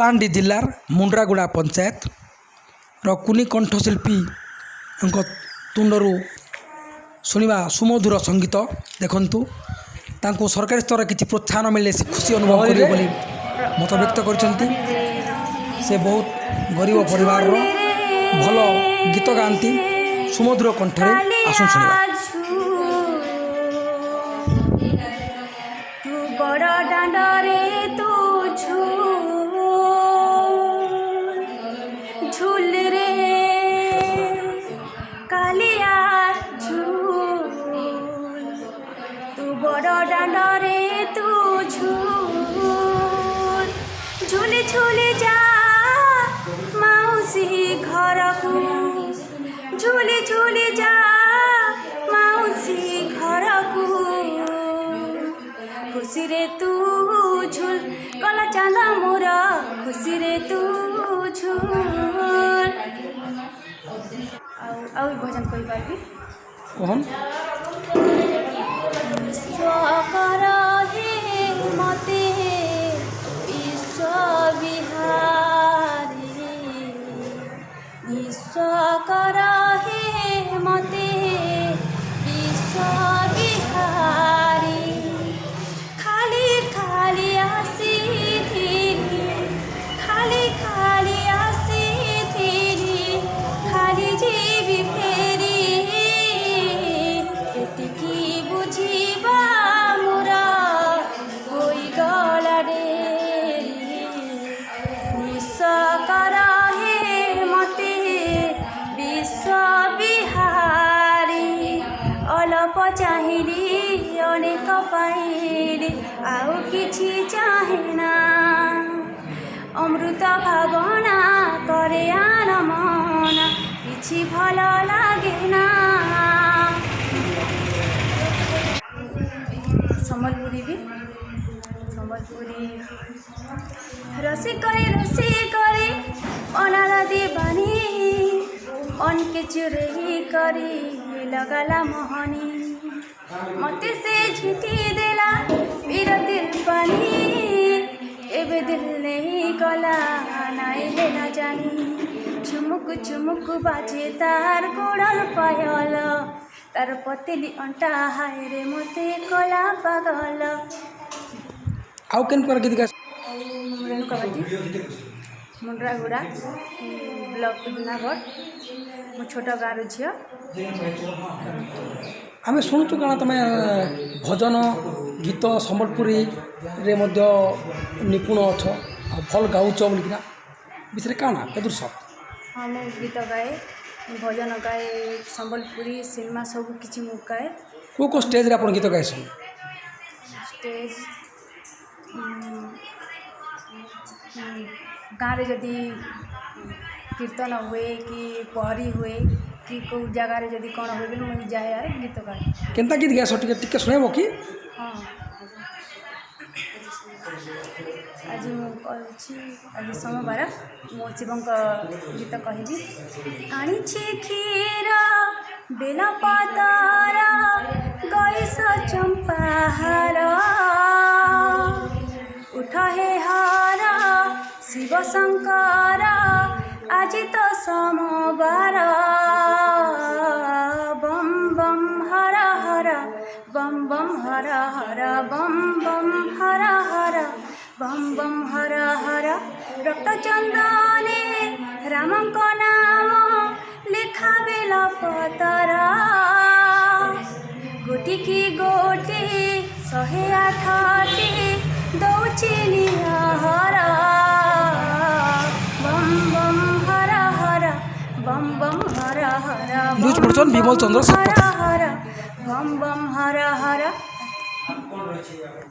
କଳାହାଣ୍ଡି ଜିଲ୍ଲାର ମୁଣ୍ଡରାଗୁଡ଼ା ପଞ୍ଚାୟତର କୁନି କଣ୍ଠଶିଳ୍ପୀ ତୁଣ୍ଡରୁ ଶୁଣିବା ସୁମଧୁର ସଙ୍ଗୀତ। ଦେଖନ୍ତୁ, ତାଙ୍କୁ ସରକାରୀ ସ୍ତରରେ କିଛି ପ୍ରୋତ୍ସାହନ ମିଳିଲେ ସେ ଖୁସି ଅନୁଭବ କରିବେ ବୋଲି ମତବ୍ୟକ୍ତ କରିଛନ୍ତି। ସେ ବହୁତ ଗରିବ ପରିବାରର, ଭଲ ଗୀତ ଗାଆନ୍ତି ସୁମଧୁର କଣ୍ଠରେ। ଆସୁ ଶୁଣିବା। ତୁ ବଡ଼ ଦାଣ୍ଡରେ ତୁ ଝୁଲ ରେ କାଲିଆ ଝୁଲ, ତୁ ବଡ଼ ଦାଣ୍ଡରେ ତୁ ଝୁଲି ଝୁଲି ଯା ମାଉସୀ ଘରକୁ, ଝୁଲି ଝୁଲି ଯା ମାଉସୀ ଘରକୁ, ଖୁସିରେ ତୁ ଝୁଲ କଲା ଚାନ୍ଦା ମୋର, ଖୁସିରେ ତୁ ଝୁଲ। ଆଉ ଭଜନ କହିପାରିବି। କହନ୍ ବିଶ୍ୱକର ହେ ମତେ ବିଶ୍ୱବିହାରୀ, ବିଶ୍ୱକର ହେ ମତେ ବିଶ୍ୱବିହାରୀ, ଖାଲି ଖାଲି ଆସିଥିଲି, ଖାଲି ଖାଲି ଆସିଥିଲି, ଖାଲି ଯିବି ଫେରି, ଏତିକି ବୁଝିବା ମୋର ହୋଇଗଲା ଡେରି। ବିଶ୍ୱକର ହେ ମତେ ବିଶ୍ୱବିହାରୀ, ଅଳ୍ପ ଚାହିଁଲି ଅନେକ ପାଇଲି, ଆଉ କିଛି ଚାହେଁନା, ଅମୃତ ଭାବନା କରେ ଆନମନା, କିଛି ଭଲ ଲାଗେନା। ସମ୍ବଲପୁରୀ ବି ସମ୍ବଲପୁରୀ ରସି କରି ଅନାରା ଦେବାନି, ଅନକେ ଚୁରେଇ କରି ଲଗାଲା ମୋହନି, ମତେ ସେ ଝିଟି ଦେଲା ବୀର ଦିଲ ପାନି, ଏବେ ଦିଲ ନେଇ ଗଲା ନାଇଁ ହେ ନା ଜାନି, ଚୁମୁକୁ ଚୁମୁକୁ ବାଜେ ତାର ଗୋଡ଼ର ପାୟଲ, ତାର ପତେଲି ଅଣ୍ଟା ହାୟରେ ମତେ କଲା ପାଗଲ। ଆଉ କେନ୍ ପ୍ରକାର ଗୀତ ଗାଏ? ରେଣୁକାବାଟି, ମୁଣ୍ଡରାଗୁଡ଼ା ବ୍ଲକ ଜୁନାଗଡ଼, ମୋ ଛୋଟ ଗାଁର ଝିଅ। ଆମେ ଶୁଣୁଛୁ କାଣା ତମେ ଭଜନ ଗୀତ ସମ୍ବଲପୁରୀରେ ମଧ୍ୟ ନିପୁଣ ଅଛ, ଆଉ ଭଲ ଗାଉଛ ବୋଲିକିନା, ବିଷୟରେ କାଣା କେଦୁର ସତ? ହଁ, ମୁଁ ଗୀତ ଗାଏ, ଭଜନ ଗାଏ, ସମ୍ବଲପୁରୀ ସିନେମା ସବୁ କିଛି ମୁଁ ଗାଏ। କେଉଁ କେଉଁ ଷ୍ଟେଜ୍ରେ ଆପଣ ଗୀତ ଗାଇସନ୍? ଷ୍ଟେଜ୍ ଗାଁରେ ଯଦି କୀର୍ତ୍ତନ ହୁଏ କି ପହରି ହୁଏ କି କେଉଁ ଜାଗାରେ ଯଦି କ'ଣ ହୁଏ ବୋଲି ମୁଁ ଯାଏ ଆରେ ଗୀତ ଗାଏ। କେନ୍ତା ଗୀତ ଗାଇସ ଟିକେ ଶୁଣେଇବ କି? ହଁ, ଆଜି ମୁଁ କହୁଛି, ଆଜି ସୋମବାର, ମୁଁ ଶିବଙ୍କ ଗୀତ କହିବି। ଆଣିଛି କ୍ଷୀର ବେଲପତର ଗଇସ ଚମ୍ପାହାର, ଉଠ ହେ ହର ଶିବ ଶଙ୍କର ଆଜି ତ ସୋମବାର, bomb bomb Har Har, bomb bomb Har Har, bomb bomb Har Har, bomb bomb Har Har, ରକ୍ତ ଚନ୍ଦନେ ରାମଙ୍କ ନାମ ଲେଖା ବେଲପତର, ଗୋଟିକି ଗୋଟି 108ଟି ଦଉଛି ନିହର, bomb bomb Har Har, bomb bomb Har Har, news person Bimal ଚନ୍ଦ୍ର ହର ହର, ବମ୍ ବମ୍ ହର ହର।